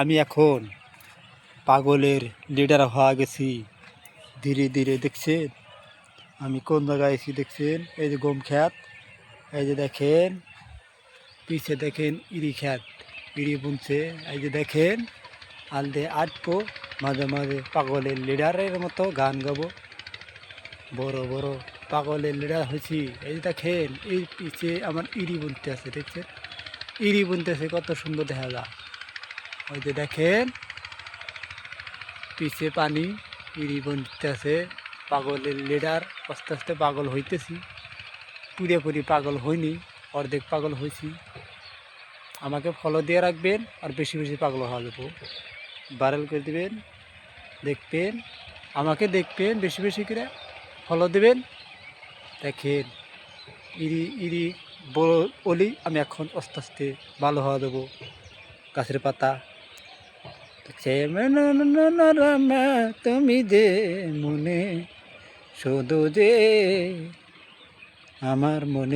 আমি এখন পাগলের লিডার হওয়া গেছি ধীরে ধীরে। দেখছেন আমি কোন জায়গায় এসেছি? দেখছেন এই যে গম খ্যাত, এই যে দেখেন পিছে দেখেন ইরি খ্যাত, ইরি বুনছে। এই যে দেখেন আলদে আটপো, মাঝে মাঝে পাগলের লিডারের মতো গান গাবো। বড় বড় পাগলের লিডার হয়েছি। এই যে দেখেন এই পিছে আমার ইরি বুনতে আছে, দেখছেন ইরি বুনতেছে, কত সুন্দর দেখা যায়। ওই যে দেখেন পিছে পানি, ইরি বুনতেছে। পাগলের লিডার, আস্তে আস্তে পাগল হইতেছি। পুরোপুরি পাগল হইনি, অর্ধেক পাগল হয়েছি। আমাকে ফলো দিয়ে রাখবেন, আর বেশি বেশি পাগল হওয়া যাবো। ভাইরাল করে দেবেন, দেখবেন আমাকে, দেখবেন বেশি বেশি করে ফলো দেবেন। দেখেন ইরি ইরি বলি আমি এখন আস্তে আস্তে ভালো হওয়া দেবো। গাছের পাতা তুমি যে মনে, শুধু যে আমার মনে।